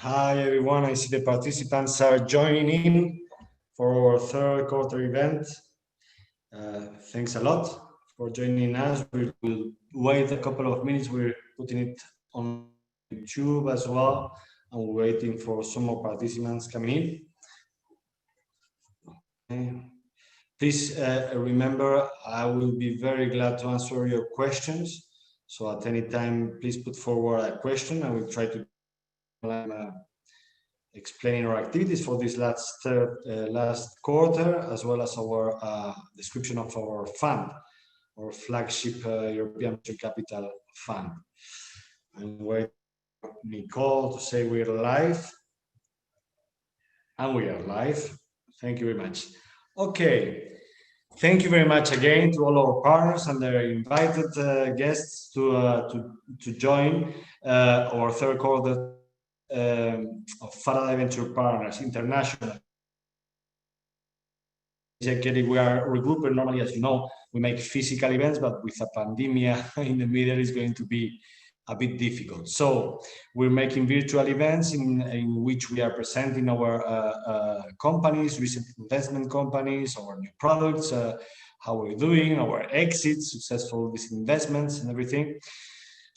Hi everyone, I see the participants are joining in for our third quarter event. Thanks a lot for joining us. We will wait a couple of minutes. We're putting it on YouTube as well, and we're waiting for some more participants coming in. Okay. Please remember, I will be very glad to answer your questions. So at any time, please put forward a question. I will try to explaining our activities for this last quarter, as well as our description of our fund, our flagship European Venture Capital Fund. I'm waiting for Nicole to say we're live. And we are live. Thank you very much. Okay. Thank you very much again to all our partners and their invited guests to join our third quarter of Faraday Venture Partners International. We are regrouped normally, as you know, we make physical events, but with a pandemic in the middle, it's going to be a bit difficult. So we're making virtual events in which we are presenting our companies, recent investment companies, our new products, how we're doing, our exits, successful disinvestments, and everything.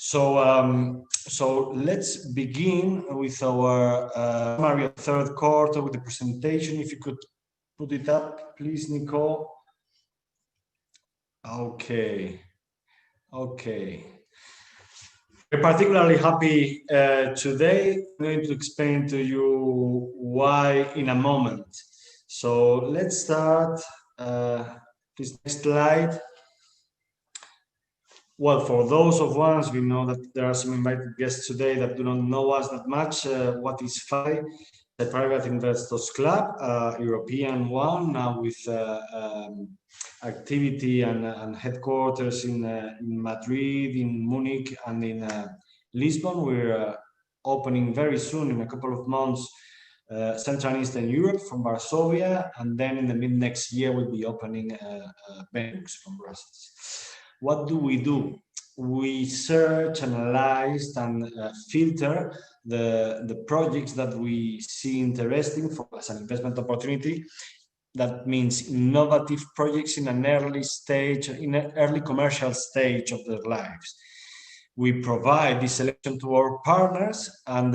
So so let's begin with our summary of third quarter with the presentation. If you could put it up, please, Nicole. Okay. We're particularly happy today. I'm going to explain to you why in a moment. So let's start. Please, next slide. Well, for those of us, we know that there are some invited guests today that do not know us that much. What is FAI? The Private Investors Club, European one, now with activity and headquarters in Madrid, in Munich, and in Lisbon. We're opening very soon, in a couple of months, Central and Eastern Europe from Varsovia, and then in the mid next year we'll be opening Benelux from Brussels. What do? We search, analyze, and filter the projects that we see interesting for as an investment opportunity. That means innovative projects in an early stage, in an early commercial stage of their lives. We provide this selection to our partners, and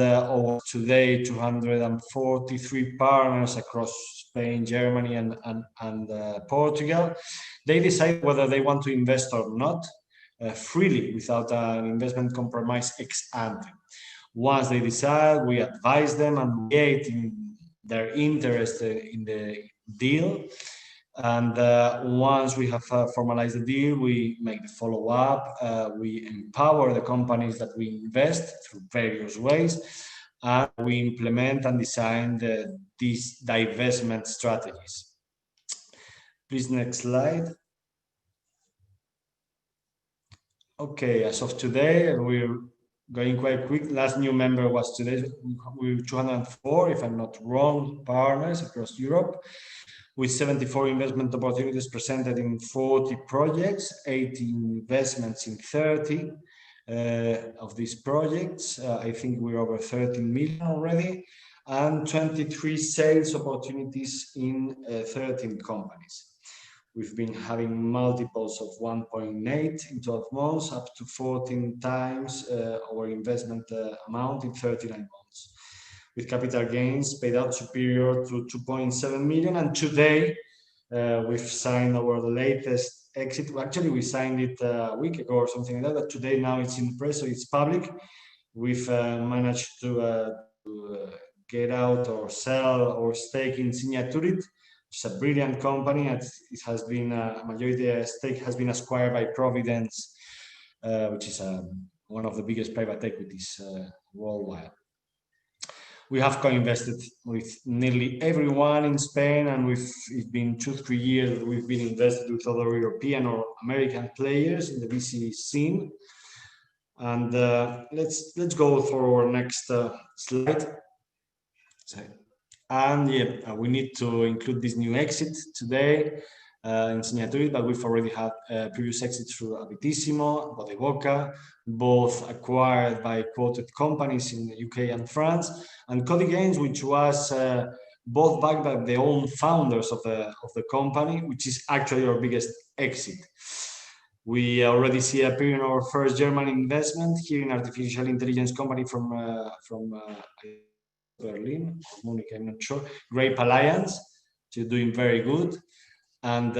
today 243 partners across Spain, Germany, and Portugal. They decide whether they want to invest or not, freely, without an investment compromise ex ante. Once they decide, we advise them and engage in their interest in the deal. And once we have formalized the deal, we make the follow-up. We empower the companies that we invest through various ways, and we implement and design these divestment strategies. Please, next slide. Okay, as of today, we're going quite quick. Last new member was today. We're 204, if I'm not wrong, partners across Europe, with 74 investment opportunities presented in 40 projects, 80 investments in 30 of these projects. I think we're over 13 million already, and 23 sales opportunities in 13 companies. We've been having multiples of 1.8 in 12 months, up to 14 times our investment amount in 39 months, with capital gains paid out superior to 2.7 million. And today we've signed our latest exit. Actually, we signed it a week ago or something like that, but today now it's in press, so it's public. We've managed to get out or sell our stake in Signaturit. It's a brilliant company. It has been a majority stake has been acquired by Providence, which is one of the biggest private equities worldwide. We have co-invested with nearly everyone in Spain, and it's been 2-3 years that we've been invested with other European or American players in the VC scene. And let's go for our next slide. And yeah, we need to include this new exit today. in Signature, but we've already had previous exits through Abitissimo, Bodevoca, both acquired by quoted companies in the UK and France, and Cody Games, which was both backed by the own founders of the company, which is actually our biggest exit. We already see appearing our first German investment here in artificial intelligence company from Berlin, Munich, I'm not sure. Grape Alliance, which is doing very good. And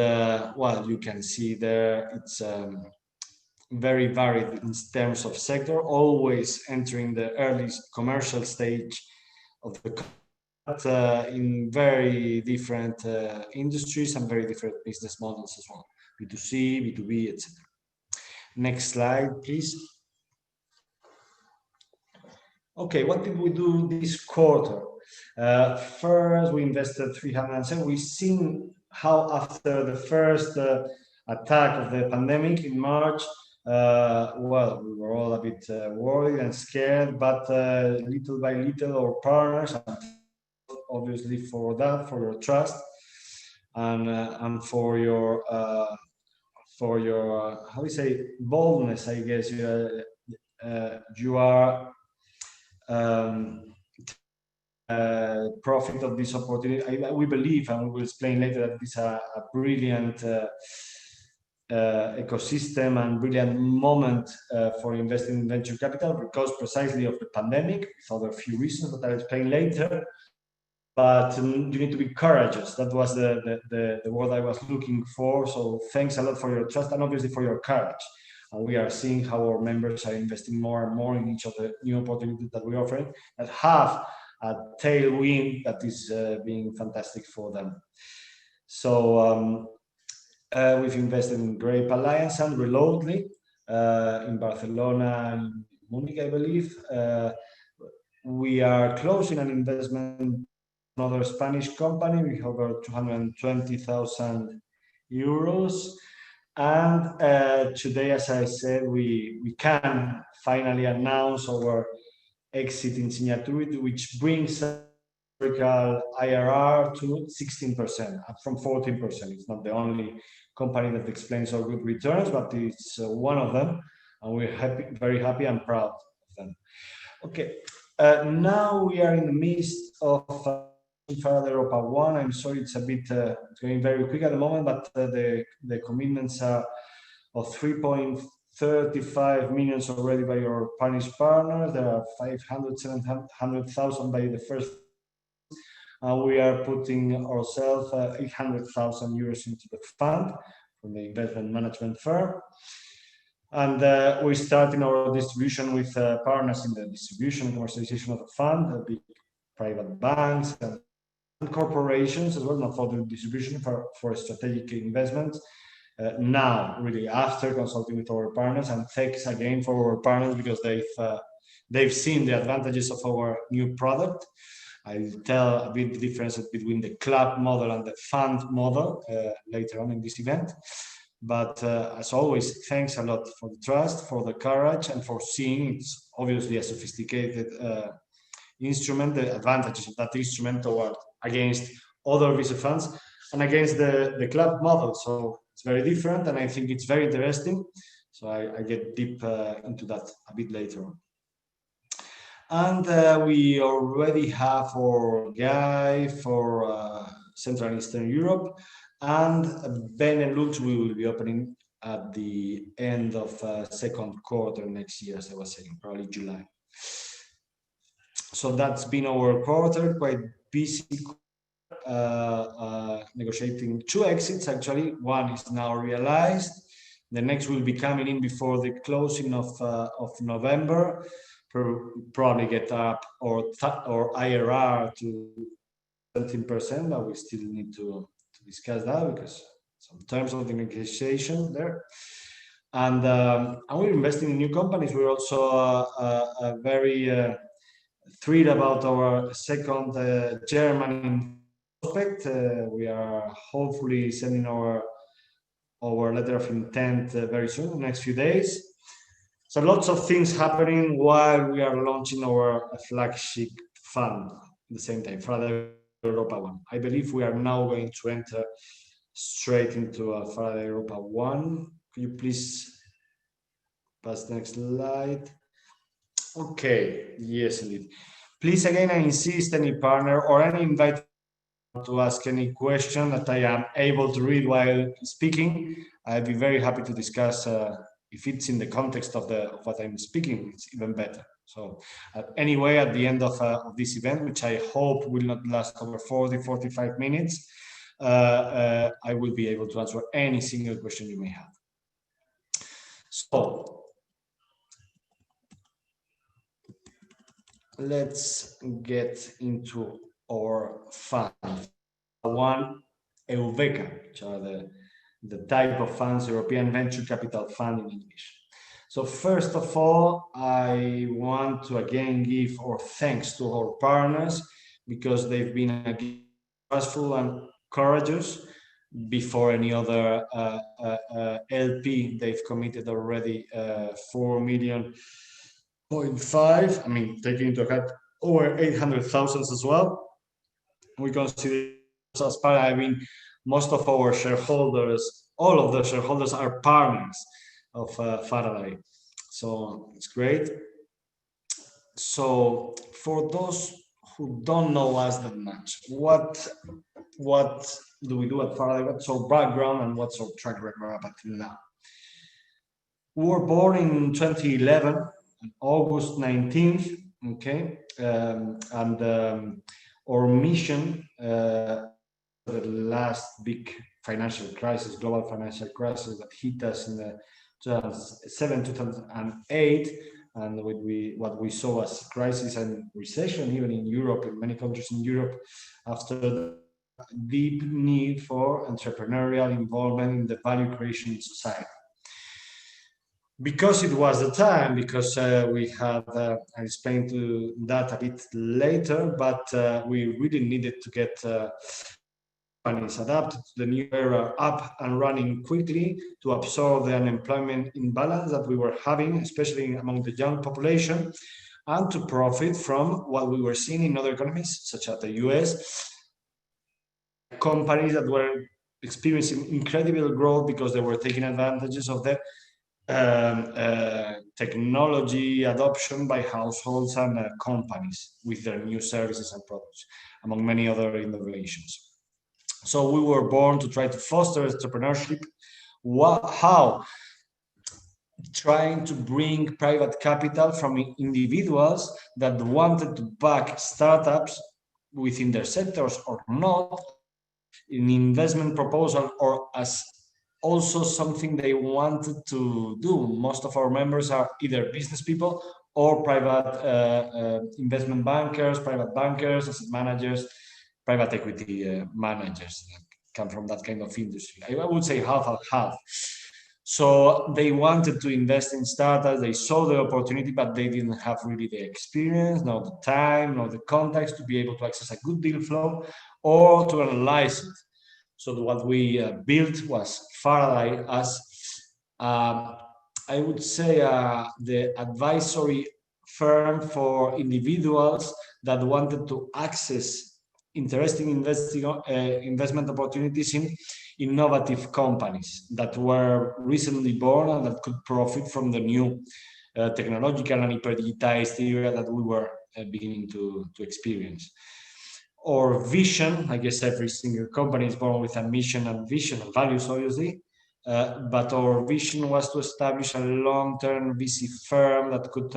well, you can see there it's very varied in terms of sector, always entering the early commercial stage of the in very different industries and very different business models as well, B2C, B2B, etc. Next slide, please. Okay, what did we do this quarter? First, we invested 307. We've seen how after the first attack of the pandemic in March, well, we were all a bit worried and scared, but little by little, our partners, obviously for that, for your trust, and for your how do you say, boldness, I guess. You are profit of this opportunity. We believe, and we will explain later, that this is a brilliant ecosystem and brilliant moment for investing in venture capital because precisely of the pandemic, for other few reasons that I'll explain later. But you need to be courageous. That was the word I was looking for. So thanks a lot for your trust and obviously for your courage. And we are seeing how our members are investing more and more in each of the new opportunities that we're offering that have a tailwind that is being fantastic for them. So we've invested in Grape Alliance and Reloadly in Barcelona and Munich, I believe. We are closing an investment in another Spanish company with over 220,000 euros. And today, as I said, we can finally announce our exit in Signature, which brings historical IRR to 16%, up from 14%. It's not the only company that explains our good returns, but it's one of them, and we're happy, very happy and proud of them. Okay, now we are in the midst of Farad Europa 1. I'm sorry, it's a bit going very quick at the moment, but the commitments are of 3.35 million already by our Spanish partners. There are 700,000 by the first. We are putting ourselves 800,000 euros into the fund from the investment management firm. And we're starting our distribution with partners in the distribution and commercialization of the fund, big private banks and corporations as well, not for the distribution, for strategic investments. Now, really, after consulting with our partners, and thanks again for our partners because they've seen the advantages of our new product. I'll tell a bit the differences between the club model and the fund model later on in this event. But as always, thanks a lot for the trust, for the courage, and for seeing it's obviously a sophisticated instrument, the advantages of that instrument toward against other VC funds and against the club model. So it's very different, and I think it's very interesting. So I get deep into that a bit later on. And we already have our guy for Central and Eastern Europe, and Benelux we will be opening at the end of second quarter next year, as I was saying, probably July. So that's been our quarter, quite busy, negotiating 2 exits actually. One is now realized. The next will be coming in before the closing of November. Probably get up or IRR to 17%, but we still need to discuss that because some terms of the negotiation there. And we're investing in new companies. We're also very thrilled about our second German prospect. We are hopefully sending our letter of intent very soon, in the next few days. So lots of things happening while we are launching our flagship fund at the same time, Farad Europa 1. I believe we are now going to enter straight into Faraday Europa 1. Could you please pass the next slide? Okay, yes, indeed. Please, again, I insist, any partner or any invite to ask any question that I am able to read while speaking. I'd be very happy to discuss. If it's in the context of what I'm speaking, it's even better. So anyway, at the end of this event, which I hope will not last over 45 minutes, I will be able to answer any single question you may have. So let's get into our fund. One, EUVECA, which are the type of funds, European Venture Capital Fund in English. So first of all, I want to again give our thanks to our partners because they've been again trustful and courageous. Before any other LP, they've committed already 4.5 million. I mean, taking into account over 800,000 as well. We consider as part. I mean, most of our shareholders, all of the shareholders are partners of Faraday. So it's great. So for those who don't know us that much, what do we do at Faraday? What's our background and what's our track record up until now? We were born in 2011, August 19th, okay? Our mission, the last big financial crisis, global financial crisis that hit us in the 2007, 2008, and what we saw as crisis and recession, even in Europe, in many countries in Europe, after the deep need for entrepreneurial involvement in the value creation in society. Because it was the time, because we had, I'll explain to that a bit later, but we really needed to get companies adapted to the new era up and running quickly to absorb the unemployment imbalance that we were having, especially among the young population, and to profit from what we were seeing in other economies, such as the US, companies that were experiencing incredible growth because they were taking advantages of the technology adoption by households and companies with their new services and products, among many other innovations. So we were born to try to foster entrepreneurship. How? Trying to bring private capital from individuals that wanted to back startups within their sectors or not, in investment proposal or as also something they wanted to do. Most of our members are either business people or private investment bankers, private bankers, asset managers, private equity managers that come from that kind of industry. I would say half and half. So they wanted to invest in startups, they saw the opportunity, but they didn't have really the experience, nor the time, nor the context to be able to access a good deal flow or to analyze it. So what we built was Faraday as, I would say, the advisory firm for individuals that wanted to access interesting investment opportunities in innovative companies that were recently born and that could profit from the new technological and hyper-digitized era that we were beginning to experience. Our vision, I guess every single company is born with a mission and vision and values, obviously, but our vision was to establish a long-term VC firm that could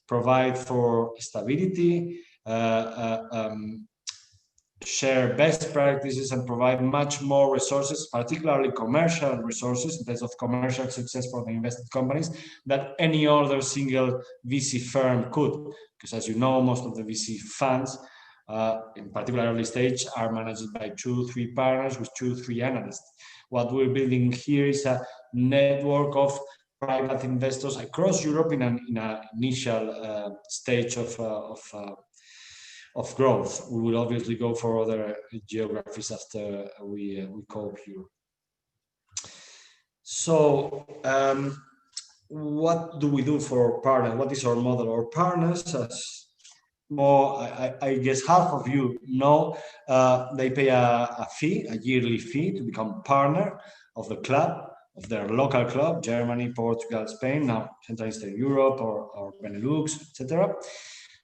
provide for stability, share best practices, and provide much more resources, particularly commercial resources in terms of commercial success for the invested companies, than any other single VC firm could. Because as you know, most of the VC funds, in particular early stage, are managed by 2-3 partners with 2-3 analysts. What we're building here is a network of private investors across Europe in an initial stage of growth. We will obviously go for other geographies after we cope Europe. So what do we do for partners? What is our model? Our partners, as more, I guess half of you know, they pay a fee, a yearly fee to become partner of the club, of their local club, Germany, Portugal, Spain, now Central Eastern Europe or Benelux, etc.,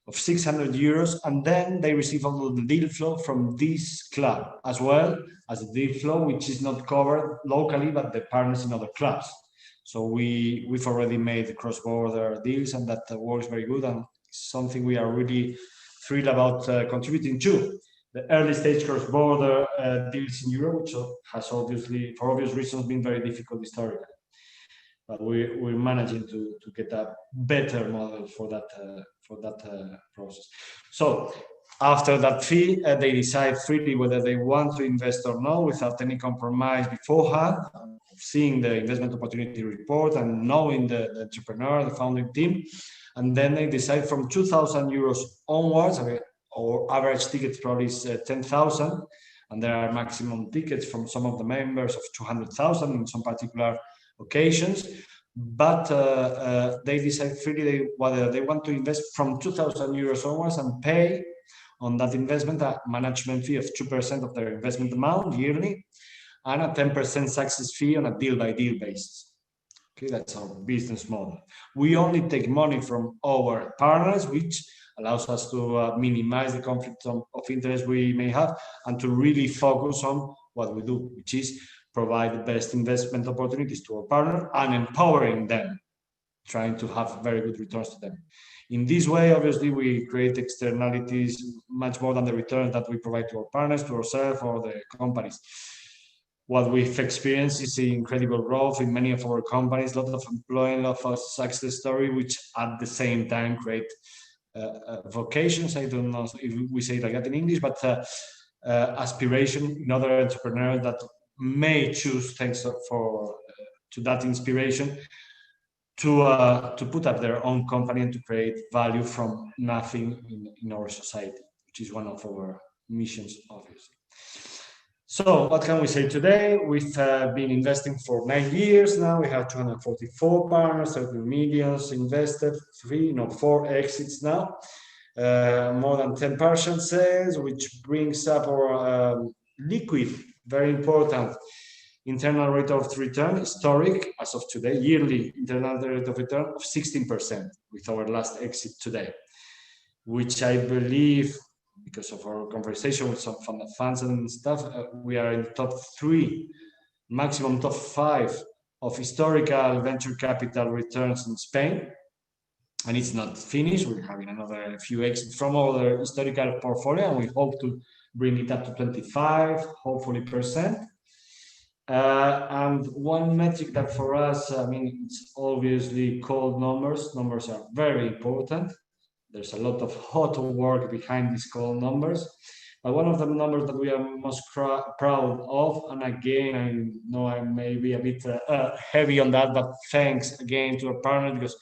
of 600 euros. And then they receive all the deal flow from this club, as well as the deal flow, which is not covered locally, but the partners in other clubs. So we've already made cross-border deals, and that works very good, and something we are really thrilled about contributing to. The early stage cross-border deals in Europe, which has obviously, for obvious reasons, been very difficult historically. But we're managing to get a better model for that process. So after that fee, they decide freely whether they want to invest or not without any compromise beforehand, seeing the investment opportunity report and knowing the entrepreneur, the founding team. And then they decide from 2,000 euros onwards, or average ticket probably is 10,000. And there are maximum tickets from some of the members of 200,000 in some particular occasions. But they decide freely whether they want to invest from 2,000 euros onwards and pay on that investment a management fee of 2% of their investment amount yearly, and a 10% success fee on a deal-by-deal basis. Okay, that's our business model. We only take money from our partners, which allows us to minimize the conflict of interest we may have, and to really focus on what we do, which is provide the best investment opportunities to our partner and empowering them, trying to have very good returns to them. In this way, obviously, we create externalities much more than the returns that we provide to our partners, to ourselves, or the companies. What we've experienced is the incredible growth in many of our companies, a lot of employing, a lot of success story, which at the same time create vocations. I don't know if we say like that in English, but aspiration in other entrepreneurs that may choose, thanks to that inspiration, to put up their own company and to create value from nothing in our society, which is one of our missions, obviously. So what can we say today? We've been investing for 9 years now. We have 244 partners, 30 millions invested, 4 exits now, more than 10 partial sales, which brings up our liquid, very important, internal rate of return, historic, as of today, yearly internal rate of return of 16% with our last exit today, which I believe, because of our conversation with some funds and stuff, we are in the top 3, maximum top 5 of historical venture capital returns in Spain. And it's not finished. We're having another few exits from our historical portfolio, and we hope to bring it up to 25, hopefully, percent. And one metric that for us, I mean, it's obviously cold numbers. Numbers are very important. There's a lot of hard work behind these cold numbers. But one of the numbers that we are most proud of, and again, I know I may be a bit heavy on that, but thanks again to our partner, because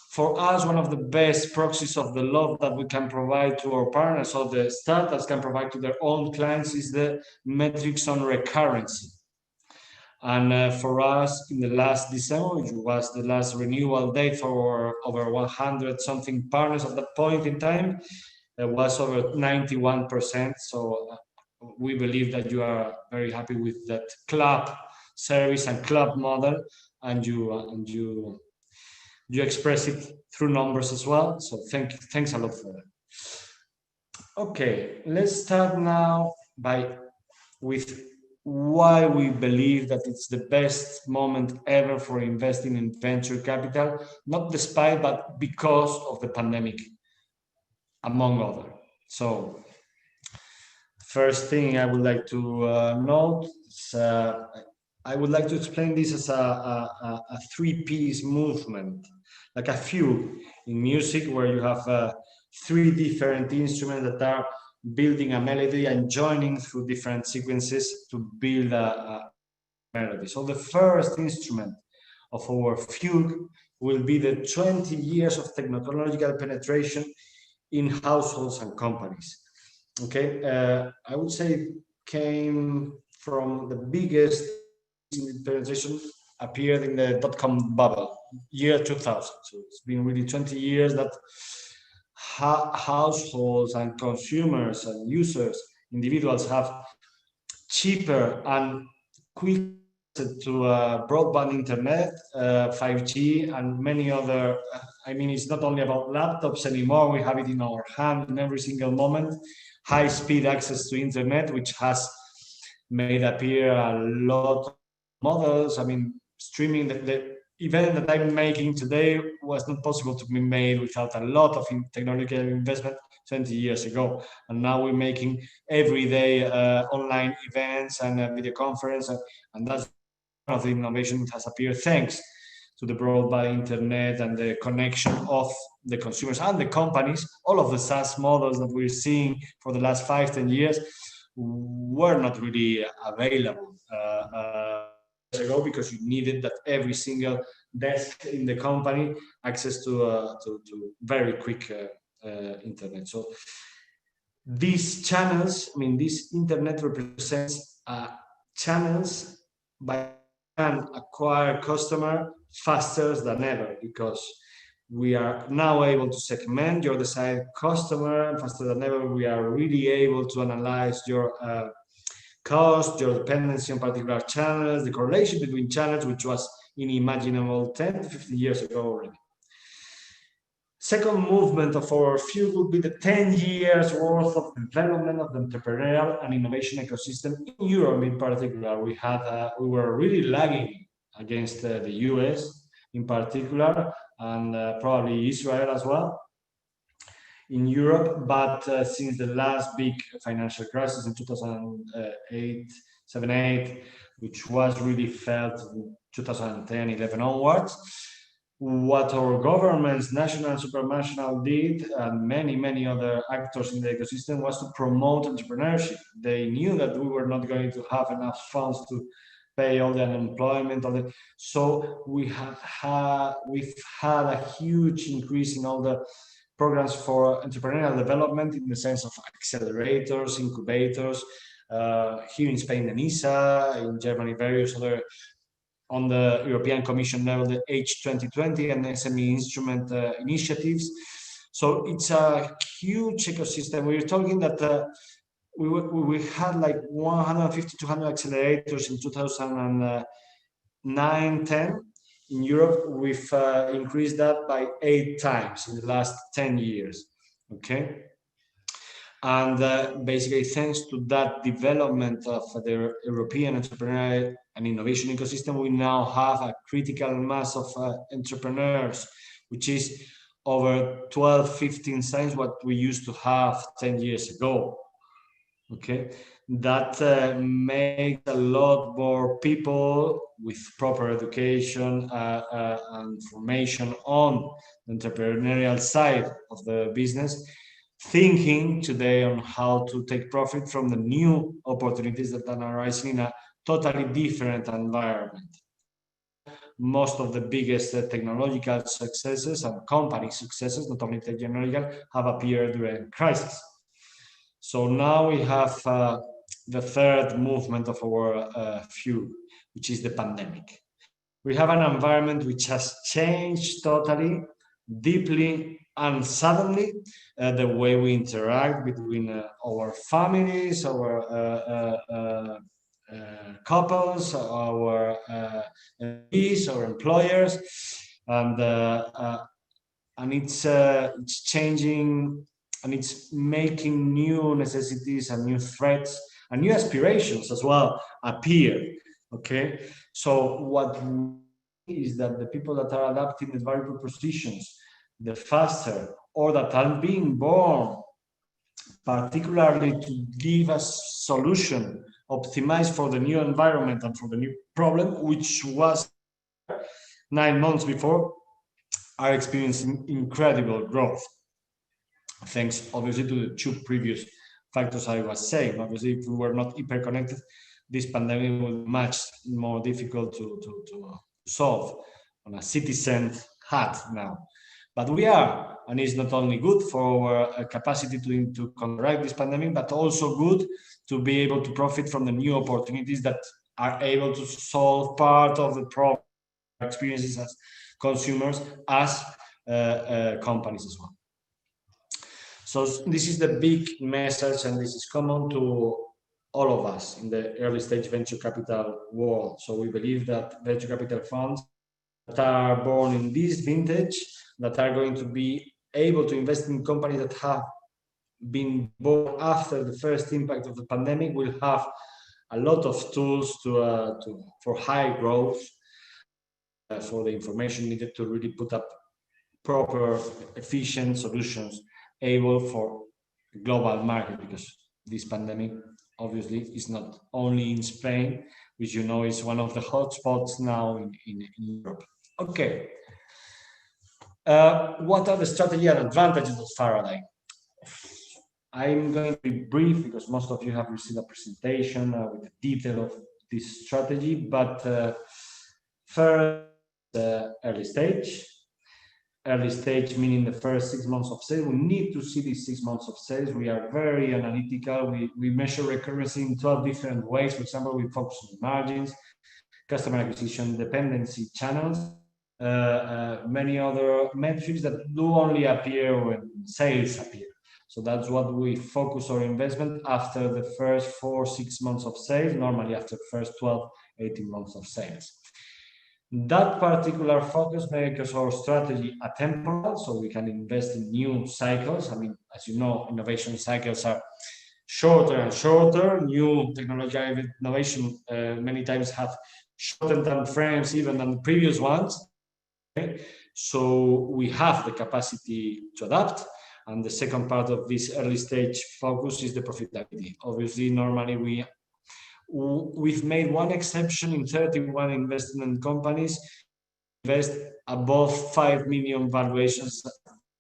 for us, one of the best proxies of the love that we can provide to our partners, or the startups can provide to their own clients, is the metrics on recurrency. And for us, in the last December, which was the last renewal date for over 100 something partners at that point in time, it was over 91%. So we believe that you are very happy with that club service and club model, and you express it through numbers as well. So thanks a lot for that. Okay, let's start now with why we believe that it's the best moment ever for investing in venture capital, not despite, but because of the pandemic, among other. So first thing I would like to note is, I would like to explain this as a 3-piece movement, like a fugue in music, where you have 3 different instruments that are building a melody and joining through different sequences to build a melody. So the first instrument of our fugue will be the 20 years of technological penetration in households and companies. Okay, I would say came from the biggest penetration appeared in the dot-com bubble, year 2000. So it's been really 20 years that households and consumers and users, individuals have cheaper and quick to broadband internet, 5G, and many other. I mean, it's not only about laptops anymore. We have it in our hand in every single moment. High-speed access to internet, which has made appear a lot of models. I mean, streaming the event that I'm making today was not possible to be made without a lot of technological investment 20 years ago. And now we're making everyday online events and video conference, and that's one of the innovation that has appeared thanks to the broadband internet and the connection of the consumers and the companies. All of the SaaS models that we're seeing for the last 5-10 years were not really available ago, because you needed that every single desk in the company access to very quick internet. So these channels, I mean, this internet represents channels by can acquire customer faster than ever, because we are now able to segment your desired customer, and faster than ever we are really able to analyze your cost, your dependency on particular channels, the correlation between channels, which was unimaginable 10 to 15 years ago already. Second movement of our view would be the 10 years worth of development of the entrepreneurial and innovation ecosystem in Europe in particular. We were really lagging against the US in particular, and probably Israel as well in Europe. But since the last big financial crisis in 2008, 7, 8, which was really felt in 2010, 11 onwards, what our governments, national and supranational, did, and many other actors in the ecosystem, was to promote entrepreneurship. They knew that we were not going to have enough funds to pay all the unemployment, so we've had a huge increase in all the programs for entrepreneurial development, in the sense of accelerators, incubators, here in Spain, the NISA, in Germany, various other, on the European Commission level, the H2020 and SME instrument initiatives. So it's a huge ecosystem. We're talking that we had like 150, 200 accelerators in 2009, 10. In Europe, we've increased that by 8 times in the last 10 years, okay? And basically, thanks to that development of the European entrepreneurial and innovation ecosystem, we now have a critical mass of entrepreneurs, which is over 12, 15 times what we used to have 10 years ago. Okay, that makes a lot more people with proper education and formation on the entrepreneurial side of the business, thinking today on how to take profit from the new opportunities that are arising in a totally different environment. Most of the biggest technological successes and company successes, not only technological, have appeared during crisis. So now we have the third movement of our view, which is the pandemic. We have an environment which has changed totally, deeply, and suddenly the way we interact between our families, our couples, our employees, our employers, and it's changing, and it's making new necessities and new threats and new aspirations as well appear. Okay, so what is that the people that are adapting the variable positions the faster, or that are being born particularly to give us solution optimized for the new environment and for the new problem, which was 9 months before, are experiencing incredible growth, thanks obviously to the 2 previous factors I was saying. Obviously, if we were not hyper-connected, this pandemic would be much more difficult to solve on a citizen hat now. But we are, and it's not only good for our capacity to counteract this pandemic, but also good to be able to profit from the new opportunities that are able to solve part of the problem experiences as consumers, as companies as well. So this is the big message, and this is common to all of us in the early stage venture capital world. So we believe that venture capital funds that are born in this vintage, that are going to be able to invest in companies that have been born after the first impact of the pandemic, will have a lot of tools for high growth, for the information needed to really put up proper, efficient solutions able for global market, because this pandemic obviously is not only in Spain, which you know is one of the hotspots now in Europe. Okay. What are the strategy and advantages of Faraday? I'm going to be brief because most of you have received a presentation with the detail of this strategy, but first, early stage. Early stage meaning the first 6 months of sales. We need to see these 6 months of sales. We are very analytical. We measure recurrency in 12 different ways. For example, we focus on margins, customer acquisition, dependency channels, many other metrics that do only appear when sales appear. So that's what we focus our investment after the first 4-6 months of sales, normally after the first 12-18 months of sales. That particular focus makes our strategy atemporal, so we can invest in new cycles. I mean, as you know, innovation cycles are shorter and shorter. New technological innovation many times have shorter time frames even than the previous ones. Okay? So we have the capacity to adapt. And the second part of this early stage focus is the profitability. Obviously, normally we've made one exception in 31 investment companies, invest above 5 million valuations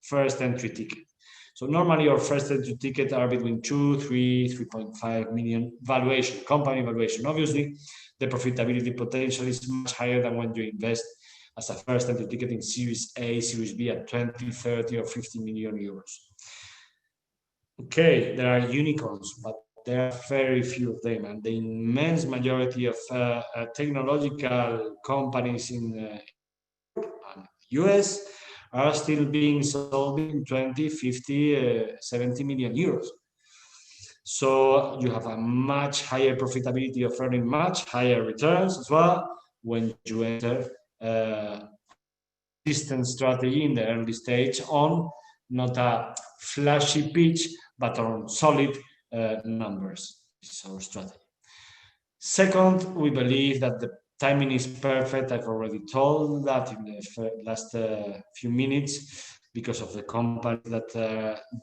first entry ticket. So normally our first entry ticket are between 2, 3, 3.5 million valuation, company valuation. Obviously, the profitability potential is much higher than when you invest as a first entry ticket in Series A, Series B at 20, 30 or 50 million euros. Okay, there are unicorns, but there are very few of them, and the immense majority of technological companies in Europe and US are still being sold in 20, 50, 70 million euros. So you have a much higher profitability of earning much higher returns as well when you enter consistent strategy in the early stage on not a flashy pitch, but on solid numbers. This is our strategy. Second, we believe that the timing is perfect. I've already told that in the last few minutes, because of the company that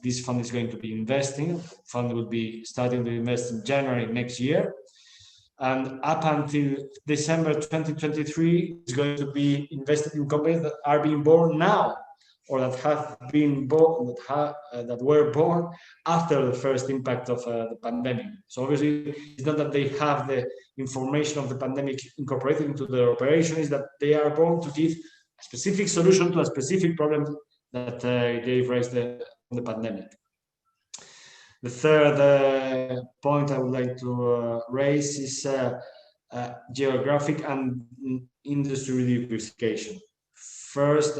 this fund is going to be investing. The fund will be starting to invest in January next year. And up until December 2023, it's going to be invested in companies that are being born now, or that have been born, that were born after the first impact of the pandemic. So obviously, it's not that they have the information of the pandemic incorporated into their operation, is that they are born to give a specific solution to a specific problem that gave rise to the pandemic. The third point I would like to raise is geographic and industry diversification. First,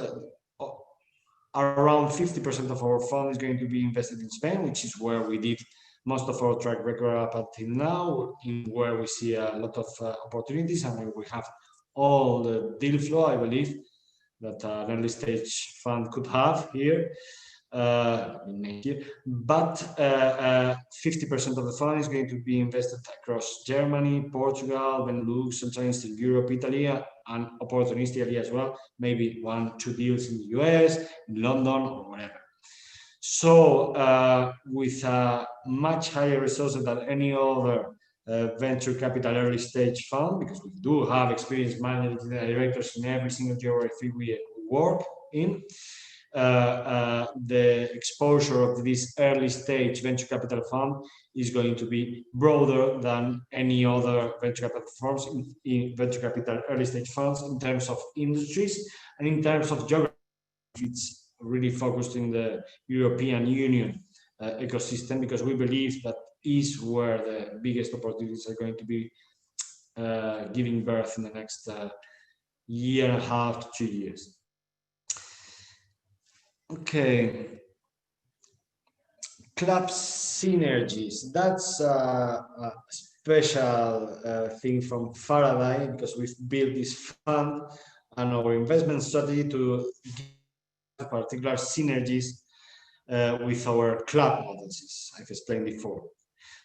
around 50% of our fund is going to be invested in Spain, which is where we did most of our track record up until now, in where we see a lot of opportunities, and we have all the deal flow, I believe, that an early stage fund could have here. But 50% of the fund is going to be invested across Germany, Portugal, Benelux, Central Eastern Europe, Italy, and opportunistically as well, maybe 1-2 deals in the US, in London, or whatever. So with much higher resources than any other venture capital early stage fund, because we do have experienced managing directors in every single geography we work in, the exposure of this early stage venture capital fund is going to be broader than any other venture capital firms in venture capital early stage funds in terms of industries and in terms of geography. It's really focused in the European Union ecosystem, because we believe that is where the biggest opportunities are going to be giving birth in the next year and a half to 2 years. Okay. Club synergies. That's a special thing from Faraday, because we've built this fund and our investment strategy to give particular synergies with our club models, as I've explained before.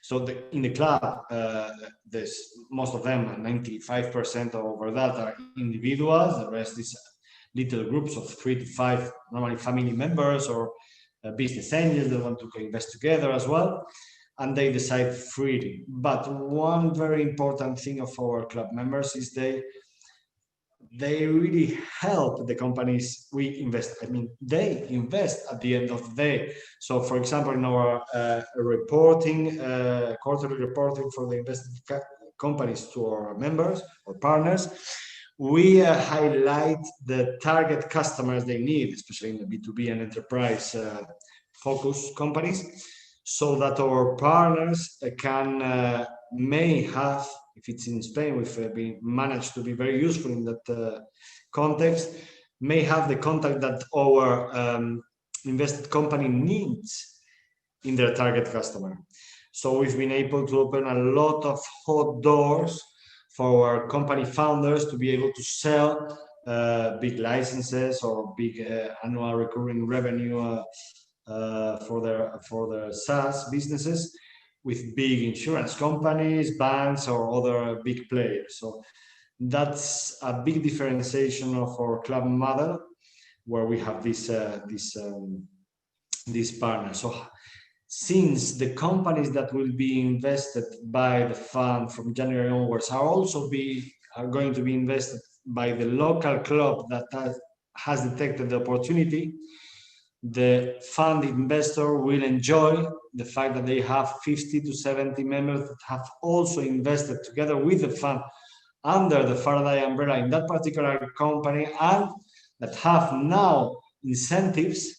So in the club, there's most of them, 95% over that are individuals. The rest is little groups of 3 to 5, normally family members or business angels that want to co-invest together as well, and they decide freely. But one very important thing of our club members is they really help the companies we invest. I mean, they invest at the end of the day. So, for example, in our reporting, quarterly reporting for the invested companies to our members or partners, we highlight the target customers they need, especially in the B2B and enterprise focus companies, so that our partners may have, if it's in Spain, we've managed to be very useful in that context, may have the contact that our invested company needs in their target customer. So we've been able to open a lot of hot doors for our company founders to be able to sell big licenses or big annual recurring revenue for their SaaS businesses with big insurance companies, banks, or other big players. So that's a big differentiation of our club model, where we have this partner. So since the companies that will be invested by the fund from January onwards are going to be invested by the local club that has detected the opportunity, the fund investor will enjoy the fact that they have 50 to 70 members that have also invested together with the fund under the Faraday umbrella in that particular company, and that have now incentives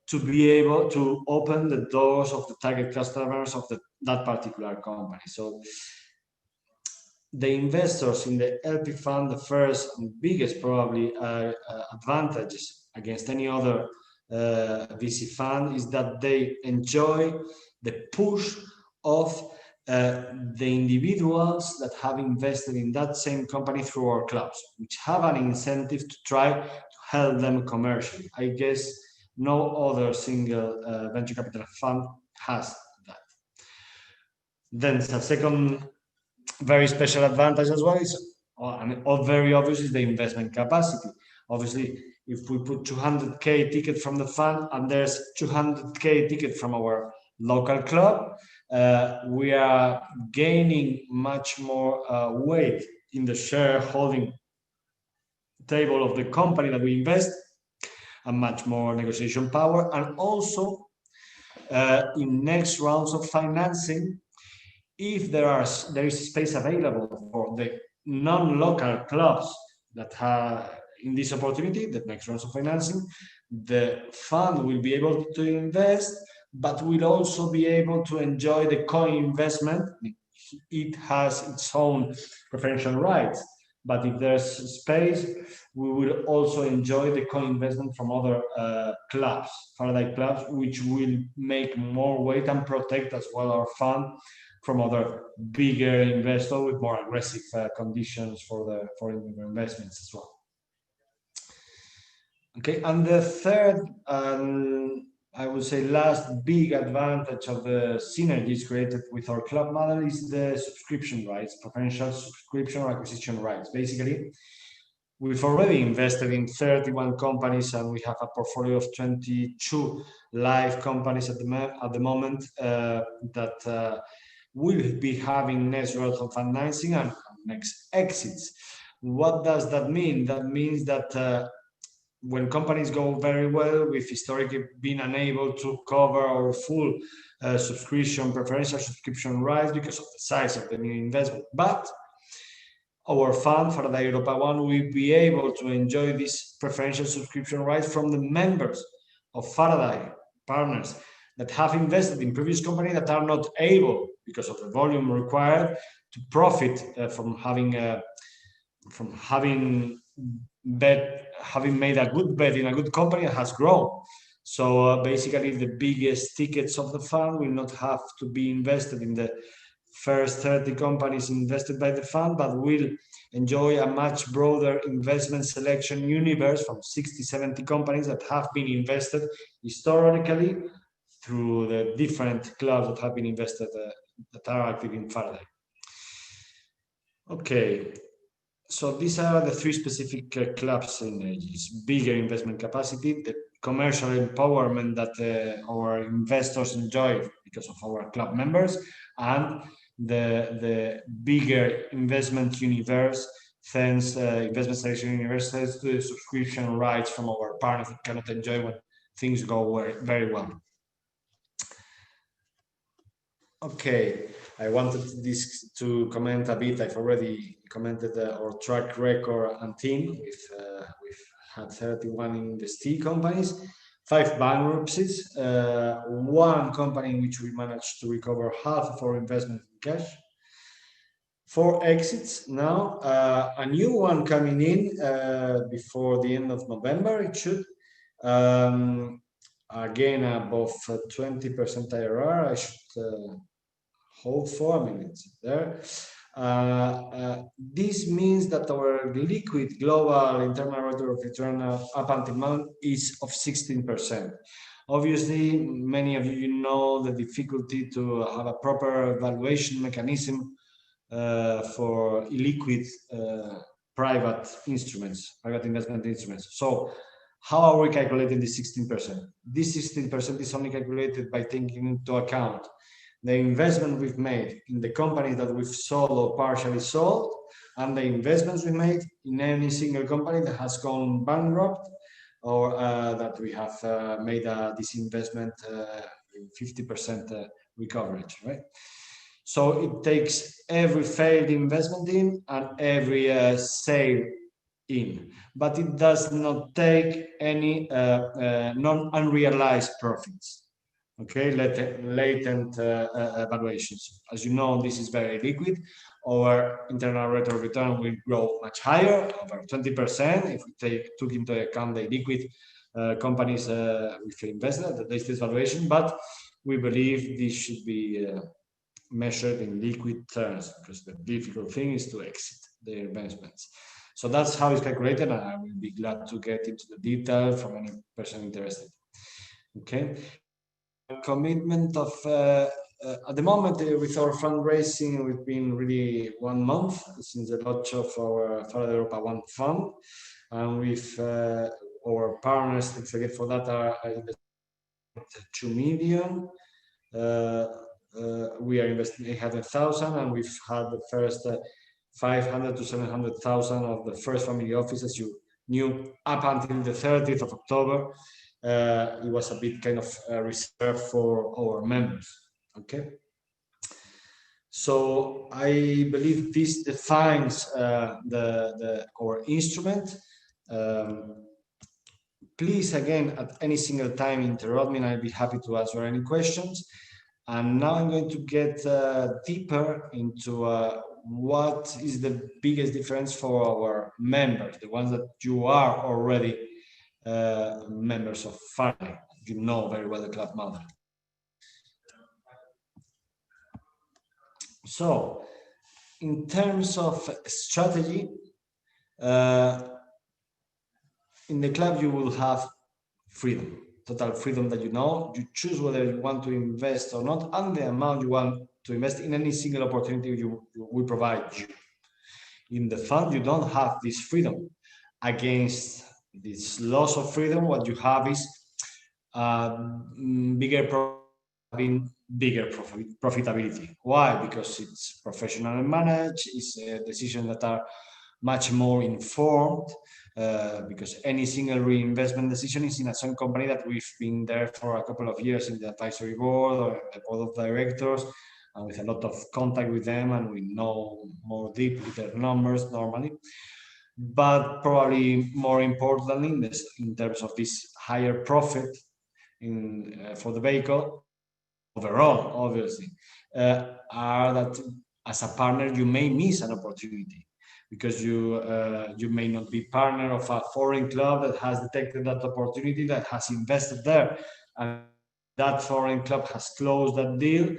to be able to open the doors of the target customers of that particular company. So the investors in the LP fund, the first and biggest probably advantages against any other VC fund is that they enjoy the push of the individuals that have invested in that same company through our clubs, which have an incentive to try to help them commercially. I guess no other single venture capital fund has that. Then the second very special advantage as well is, and very obvious, is the investment capacity. Obviously, if we put 200K ticket from the fund and there's 200K ticket from our local club, we are gaining much more weight in the shareholding table of the company that we invest, and much more negotiation power, and also in next rounds of financing, if there is space available for the non-local clubs that have in this opportunity, the next rounds of financing, the fund will be able to invest, but will also be able to enjoy the co-investment. It has its own preferential rights, but if there's space, we will also enjoy the co-investment from other clubs, Faraday clubs, which will make more weight and protect as well our fund from other bigger investors with more aggressive conditions for investments as well. Okay, and the third, I would say last big advantage of the synergies created with our club model is the subscription rights, preferential subscription or acquisition rights. Basically, we've already invested in 31 companies, and we have a portfolio of 22 live companies at the moment that will be having next round of financing and next exits. What does that mean? That means that when companies go very well, we've historically been unable to cover our full preferential subscription rights because of the size of the new investment. But our fund, Faraday Europa One, will be able to enjoy these preferential subscription rights from the members of Faraday partners that have invested in previous companies that are not able, because of the volume required, to profit from having made a good bet in a good company that has grown. So basically, the biggest tickets of the fund will not have to be invested in the first 30 companies invested by the fund, but will enjoy a much broader investment selection universe from 60, 70 companies that have been invested historically through the different clubs that have been invested that are active in Faraday. Okay, so these are the three specific clubs in Aegis: bigger investment capacity, the commercial empowerment that our investors enjoy because of our club members, and the bigger investment universe, thanks investment selection universe, thanks to the subscription rights from our partners that cannot enjoy when things go very well. Okay, I wanted this to comment a bit. I've already commented our track record and team. We've had 31 investee companies, 5 bankruptcies, 1 company in which we managed to recover half of our investment in cash, 4 exits now, a new one coming in before the end of November, it should. Again, above 20% IRR, I should hope for. I mean, it's there. This means that our liquid global internal rate of return up until now is of 16%. Obviously, many of you know the difficulty to have a proper valuation mechanism for illiquid private instruments, private investment instruments. So how are we calculating this 16%? This 16% is only calculated by taking into account the investment we've made in the companies that we've sold or partially sold, and the investments we made in any single company that has gone bankrupt, or that we have made a disinvestment in 50% recovery, right? So it takes every failed investment in and every sale in, but it does not take any non-unrealized profits. Okay, latent valuations. As you know, this is very liquid. Our internal rate of return will grow much higher, over 20%, if we took into account the liquid companies we've invested, the latest valuation. But we believe this should be measured in liquid terms, because the difficult thing is to exit the investments. So that's how it's calculated, and I will be glad to get into the detail from any person interested. Okay. Commitment of at the moment with our fundraising, we've been really 1 month since the launch of our Faraday Europa 1 fund, and with our partners, let's forget for that, are investing 2 million. We are investing 800,000, and we've had the first 500 to 700,000 of the first family office, as you knew, up until the 30th of October. It was a bit kind of reserved for our members. Okay, so I believe this defines our instrument. Please, again, at any single time, interrupt me, and I'll be happy to answer any questions. And now I'm going to get deeper into what is the biggest difference for our members, the ones that you are already members of Faraday. You know very well the club model. So, in terms of strategy, in the club you will have freedom, total freedom, that you choose whether you want to invest or not, and the amount you want to invest in any single opportunity we provide you. In the fund, you don't have this freedom. Against this loss of freedom, what you have is bigger profitability. Why? Because it's professionally managed, it's decisions that are much more informed, because any single reinvestment decision is in a certain company that we've been there for a couple of years in the advisory board or the board of directors, and with a lot of contact with them, and we know more deeply their numbers normally. But probably more importantly, in terms of this higher profit for the vehicle overall, obviously, are that as a partner you may miss an opportunity. because you may not be partner of a foreign club that has detected that opportunity, that has invested there, and that foreign club has closed that deal.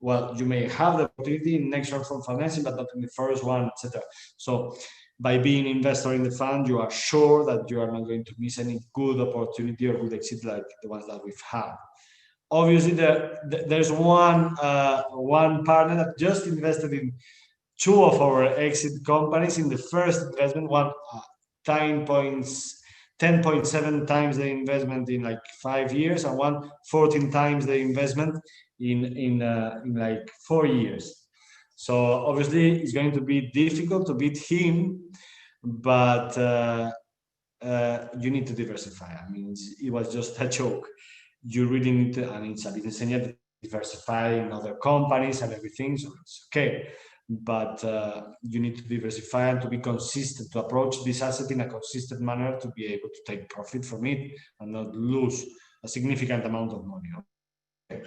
Well, you may have the opportunity in next round from financing, but not in the first one, etc. So by being investor in the fund, you are sure that you are not going to miss any good opportunity or good exit like the ones that we've had. Obviously, there's one partner that just invested in two of our exit companies. In the first investment, one 10.7 times the investment in like 5 years, and one 14 times the investment in like 4 years. So obviously, it's going to be difficult to beat him, but you need to diversify. I mean, it was just a joke. You really need to, and it's a business idea, to diversify in other companies and everything, so it's okay. But you need to diversify and to be consistent, to approach this asset in a consistent manner to be able to take profit from it and not lose a significant amount of money. Okay.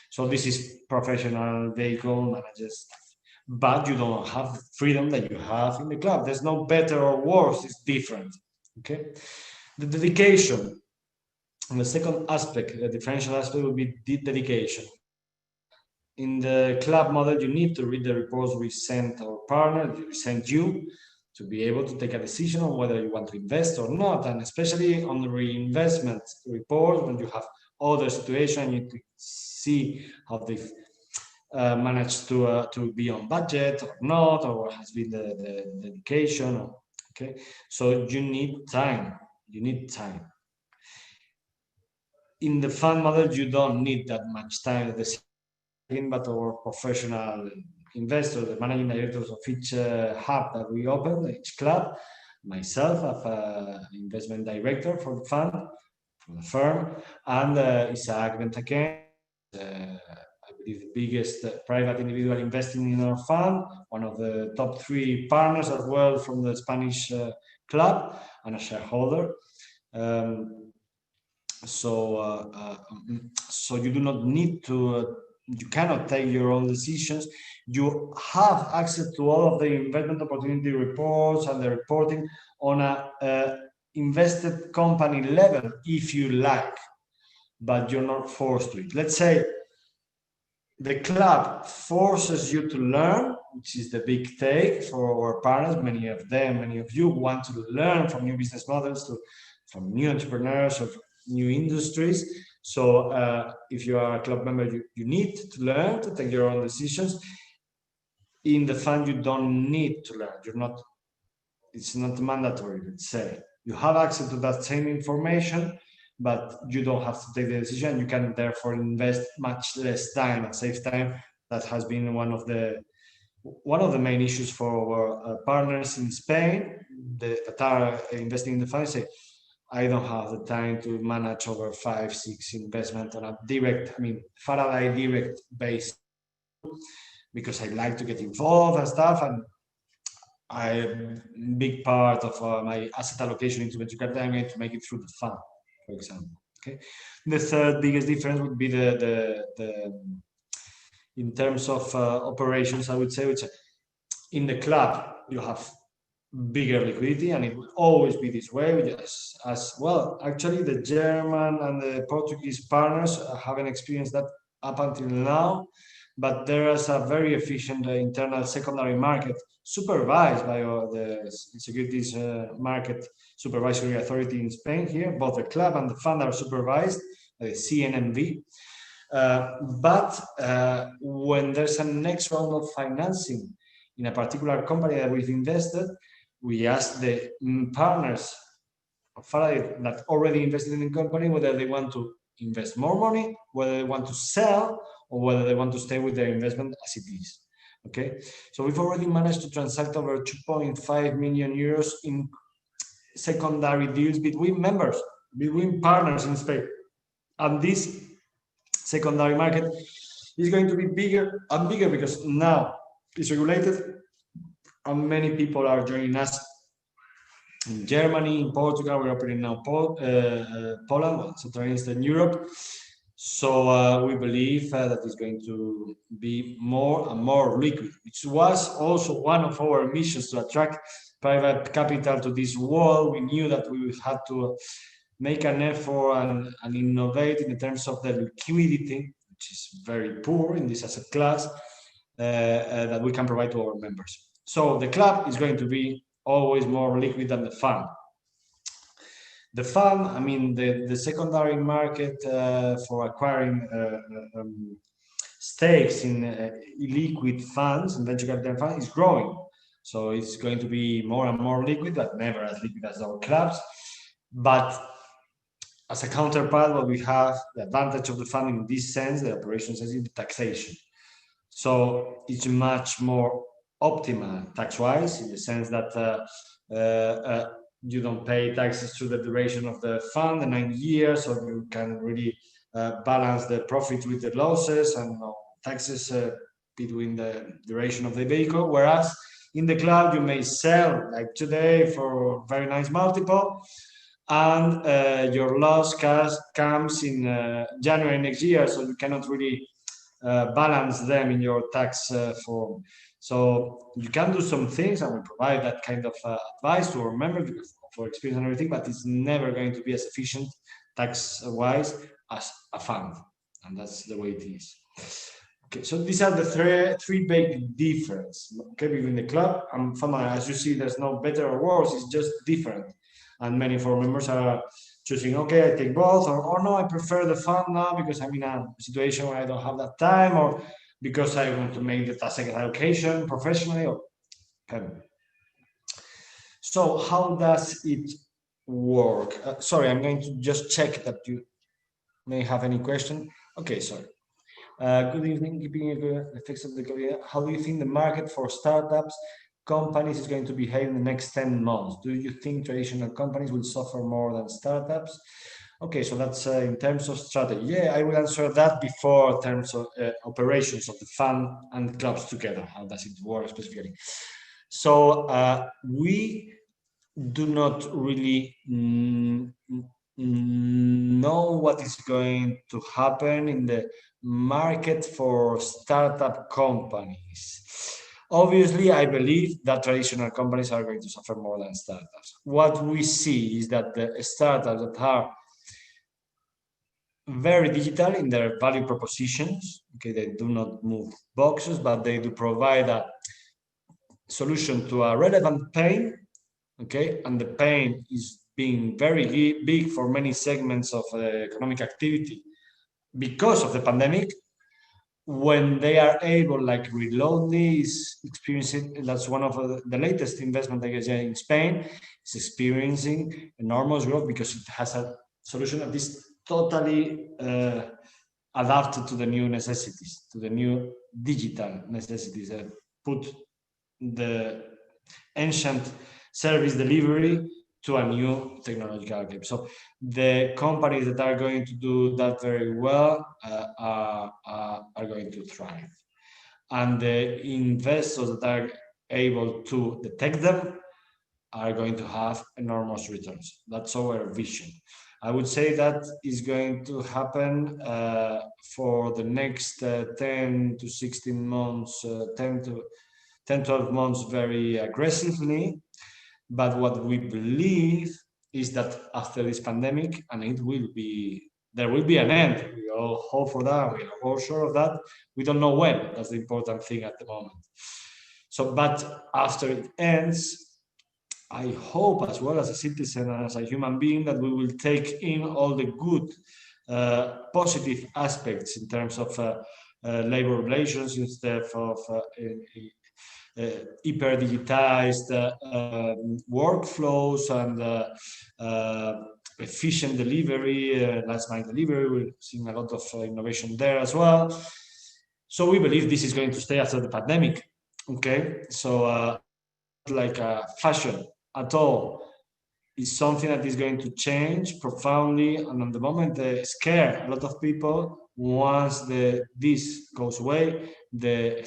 So this is professional vehicle managers stuff. But you don't have the freedom that you have in the club. There's no better or worse, it's different. Okay. The dedication. And the second aspect, the differential aspect, would be the dedication. In the club model, you need to read the reports we send our partner, we send you, to be able to take a decision on whether you want to invest or not. And especially on the reinvestment report, when you have other situations, you need to see how they've managed to be on budget or not, or what has been the dedication. Okay, so you need time. You need time. In the fund model, you don't need that much time. But our professional investors, the managing directors of each hub that we open, each club, myself, I'm an investment director for the fund, for the firm, and Isaac Bentaquen, I believe the biggest private individual investing in our fund, one of the top 3 partners as well from the Spanish club, and a shareholder. So you do not need to, you cannot take your own decisions. You have access to all of the investment opportunity reports and the reporting on a invested company level if you like, but you're not forced to it. Let's say the club forces you to learn, which is the big take for our partners. Many of you want to learn from new business models, from new entrepreneurs, of new industries. So if you are a club member, you need to learn to take your own decisions. In the fund, you don't need to learn. It's not mandatory, let's say. You have access to that same information, but you don't have to take the decision. You can therefore invest much less time and save time. That has been one of the main issues for our partners in Spain that are investing in the fund. Say, I don't have the time to manage over 5, 6 investments on a Faraday direct base, because I like to get involved and stuff, and a big part of my asset allocation into venture capital, I'm going to make it through the fund, for example. Okay. The third biggest difference would be the in terms of operations, I would say, which in the club you have bigger liquidity, and it will always be this way. As well, actually, the German and the Portuguese partners haven't experienced that up until now, but there is a very efficient internal secondary market supervised by the Securities Market Supervisory Authority in Spain here. Both the club and the fund are supervised by the CNMV. But when there's a next round of financing in a particular company that we've invested, we ask the partners of Faraday that already invested in the company whether they want to invest more money, whether they want to sell, or whether they want to stay with their investment as it is. Okay, so we've already managed to transact over 2.5 million euros in secondary deals between partners in Spain. And this secondary market is going to be bigger and bigger because now it's regulated, and many people are joining us in Germany, in Portugal. We're operating now Poland, Central and Eastern Europe. So we believe that it's going to be more and more liquid, which was also one of our missions, to attract private capital to this world. We knew that we had to make an effort and innovate in terms of the liquidity, which is very poor in this asset class, that we can provide to our members. So the club is going to be always more liquid than the fund. The fund, I mean, the secondary market for acquiring stakes in illiquid funds and venture capital funds is growing. So it's going to be more and more liquid, but never as liquid as our clubs. But as a counterpart, what we have, the advantage of the fund in this sense, the operations is the taxation. So it's much more optimal tax-wise, in the sense that you don't pay taxes through the duration of the fund, the 9 years, so you can really balance the profit with the losses and taxes between the duration of the vehicle. Whereas in the cloud, you may sell like today for a very nice multiple, and your loss comes in January next year, so you cannot really balance them in your tax form. So you can do some things, and we provide that kind of advice to our members for experience and everything, but it's never going to be as efficient tax-wise as a fund, and that's the way it is. Okay, so these are the three big difference, okay, between the club and fund. As you see, there's no better or worse; it's just different, and many of our members are choosing, okay, I take both, or no, I prefer the fund now because I'm in a situation where I don't have that time, or because I want to make the task allocation professionally. Or so how does it work? Sorry, I'm going to just check that you may have any question. Okay, sorry. Good evening. Keeping the effects of the COVID, how do you think the market for startups companies is going to behave in the next 10 months? Do you think traditional companies will suffer more than startups? Okay, so that's in terms of strategy. Yeah, I will answer that before terms of operations of the fund and clubs together. How does it work specifically? So we do not really know what is going to happen in the market for startup companies. Obviously, I believe that traditional companies are going to suffer more than startups. What we see is that the startups that are very digital in their value propositions, okay, they do not move boxes, but they do provide a solution to a relevant pain, okay, and the pain is being very big for many segments of economic activity because of the pandemic. When they are able, like Reloadly is experiencing, that's one of the latest investment, I guess, in Spain, is experiencing enormous growth because it has a solution that is totally adapted to the new necessities, to the new digital necessities, put the ancient service delivery to a new technological game. So the companies that are going to do that very well are going to thrive. And the investors that are able to detect them are going to have enormous returns. That's our vision. I would say that is going to happen for the next 10 to 16 months, 12 months very aggressively. But what we believe is that after this pandemic, and there will be an end. We all hope for that. We are all sure of that. We don't know when. That's the important thing at the moment. So, but after it ends, I hope, as well as a citizen and as a human being, that we will take in all the good, positive aspects in terms of labor relations instead of hyper-digitized workflows and efficient delivery, last mile delivery. We're seeing a lot of innovation there as well. So we believe this is going to stay after the pandemic. Okay, so like fashion at all is something that is going to change profoundly, and at the moment scare a lot of people. Once this goes away, the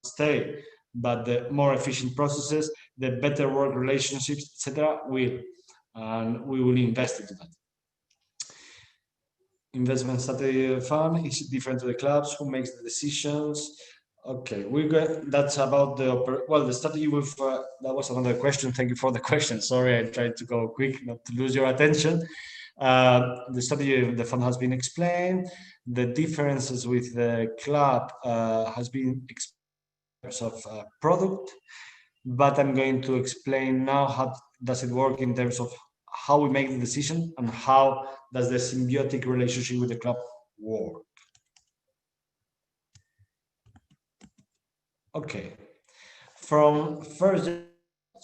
stay, but the more efficient processes, the better work relationships, etc., will, and we will invest into that. investment strategy fund? Is it different to the clubs? Who makes the decisions? Okay, that's about the strategy with, that was another question. Thank you for the question. Sorry, I tried to go quick, not to lose your attention. The strategy of the fund has been explained. The differences with the club has been explained in terms of product, but I'm going to explain now how does it work in terms of how we make the decision and how does the symbiotic relationship with the club work. Okay, from first,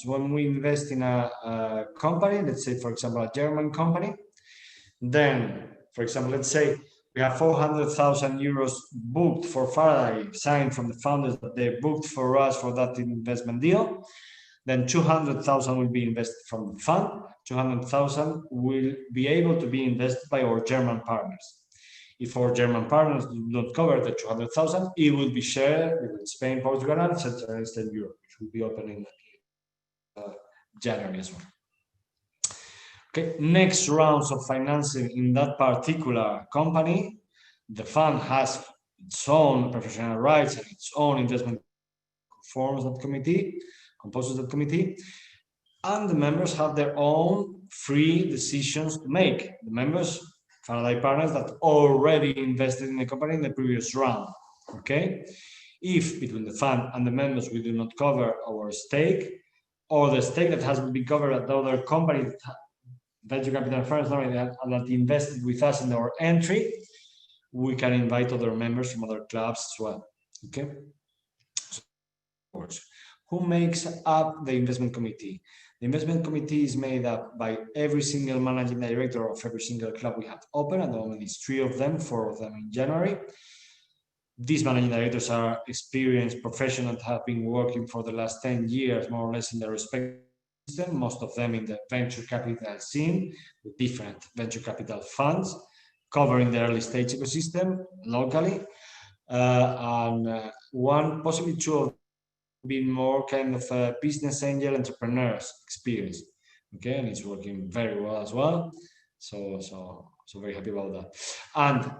when we invest in a company, let's say, for example, a German company, then, for example, let's say we have 400,000 euros booked for Faraday, signed from the founders that they booked for us for that investment deal. Then 200,000 will be invested from the fund. 200,000 will be able to be invested by our German partners. If our German partners do not cover the 200,000, it will be shared with Spain, Portugal, and Central and Eastern Europe, which will be opening January as well. Okay, next rounds of financing in that particular company, the fund has its own professional rights and its own investment forms that committee, composes that committee, and the members have their own free decisions to make. The members, Faraday partners that already invested in the company in the previous round. Okay, if between the fund and the members we do not cover our stake, or the stake that has been covered at the other company, venture capital firms that invested with us in our entry, we can invite other members from other clubs as well. Okay. So, who makes up the investment committee? The investment committee is made up by every single managing director of every single club we have open. At the moment, it's 3 of them, 4 of them in January. These managing directors are experienced professionals, have been working for the last 10 years, more or less, in their respective system, most of them in the venture capital scene, with different venture capital funds, covering the early stage ecosystem locally. And one, possibly 2 of been more kind of business angel entrepreneurs experience. Okay, and it's working very well as well. So very happy about that. And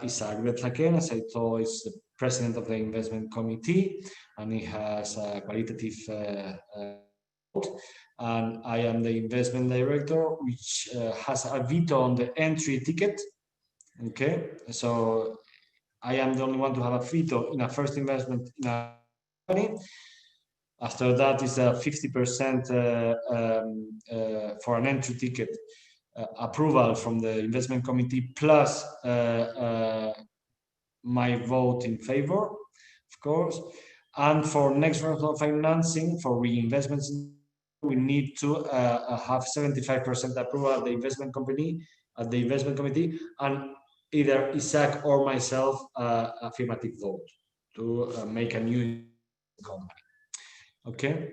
Isaac Betlaken, as I told, is the president of the investment committee, and he has a qualitative and I am the investment director, which has a veto on the entry ticket. Okay, so I am the only one to have a veto in a first investment in a company. After that is a 50% for an entry ticket approval from the investment committee, plus my vote in favor, of course. And for next round of financing, for reinvestments, we need to have 75% approval at the investment company, at the investment committee, and either Isaac or myself affirmative vote to make a new company. Okay.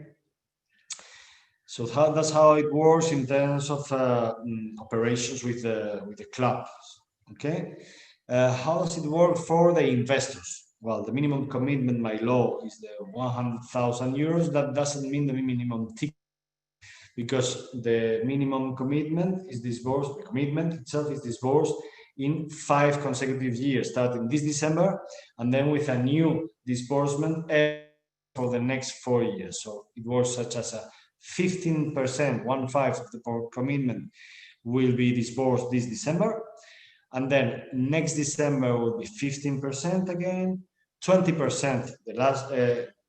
So that's how it works in terms of operations with the club. Okay. How does it work for the investors? Well, the minimum commitment by law is the 100,000 euros. That doesn't mean the minimum ticket, because the minimum commitment is disbursed, the commitment itself is disbursed in 5 consecutive years, starting this December, and then with a new disbursement for the next 4 years. So it works such as a 15%, 1/5 of the commitment will be disbursed this December, and then next December will be 15% again, 20% the last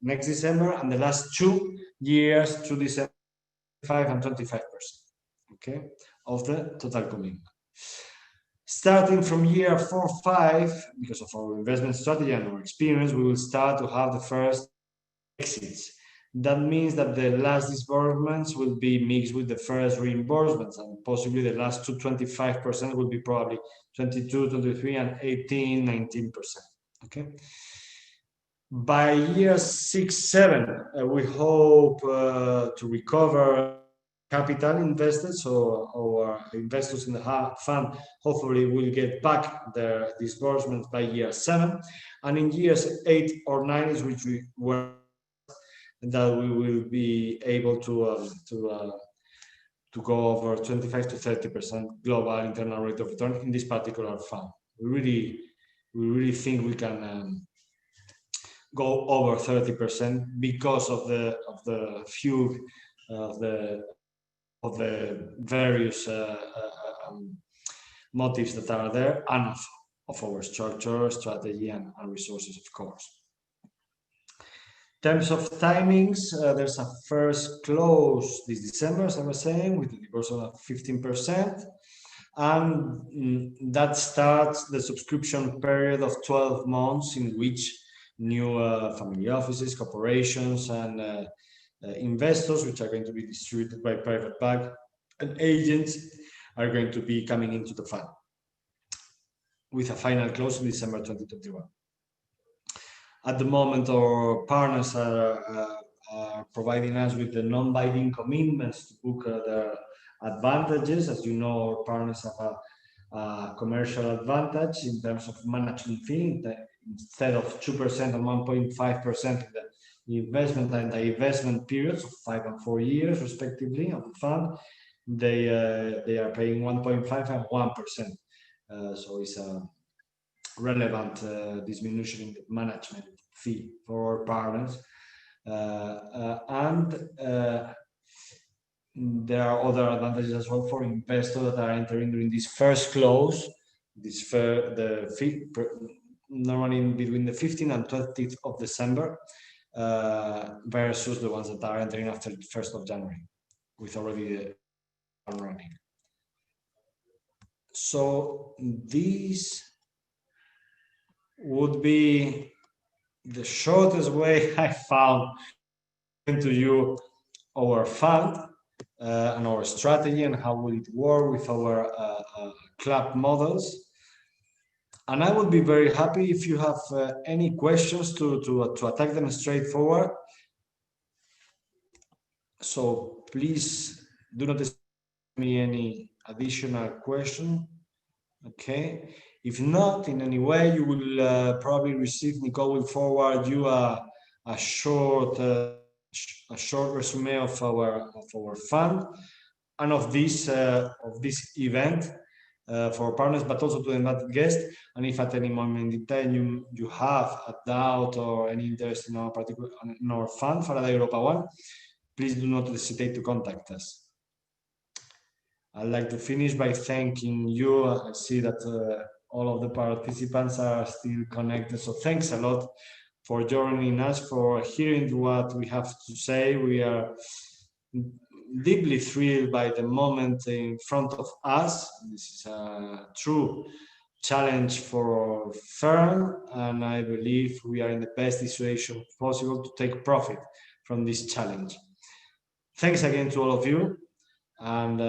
next December, and the last 2 years to December, 5 and 25%, okay, of the total commitment. Starting from year 4, 5, because of our investment strategy and our experience, we will start to have the first exits. That means that the last disbursements will be mixed with the first reimbursements, and possibly the last 25% will be probably 22, 23, and 18, 19%. Okay. By year 6, 7, we hope to recover capital invested, so our investors in the fund hopefully will get back their disbursements by year 7, and in years 8 or 9 is which we were that we will be able to to go over 25 to 30% global internal rate of return in this particular fund. We really think we can go over 30% because of the few of the various motives that are there, and of our structure, strategy, and resources, of course. In terms of timings, there's a first close this December, as I was saying, with the reversal of 15%. And that starts the subscription period of 12 months in which new family offices, corporations, and investors, which are going to be distributed by private bank and agents, are going to be coming into the fund, with a final close in December 2021. At the moment, our partners are providing us with the non-binding commitments to book their advantages. As you know, our partners have a commercial advantage in terms of management fee. Instead of 2% and 1.5% in the investment and the investment periods of 5 and 4 years, respectively, of the fund, they are paying 1.5 and 1%. So it's a relevant diminution in the management fee for our partners. And there are other advantages as well for investors that are entering during this first close, the fee normally between the 15th and 20th of December, versus the ones that are entering after the 1st of January, with already running. So this would be the shortest way I found to you our fund and our strategy and how will it work with our club models. And I would be very happy if you have any questions to attack them straightforward. So please do not ask me any additional question. Okay. If not, in any way, you will probably receive, Nicole will forward you a short resume of our fund and of this event for partners, but also to the invited guests. And if at any moment in time you have a doubt or any interest in our particular in our fund, Faraday Europa One, please do not hesitate to contact us. I'd like to finish by thanking you. I see that all of the participants are still connected, so thanks a lot for joining us, for hearing what we have to say. We are deeply thrilled by the moment in front of us. This is a true challenge for our firm, and I believe we are in the best situation possible to take profit from this challenge. Thanks again to all of you, and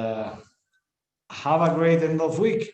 have a great end of week.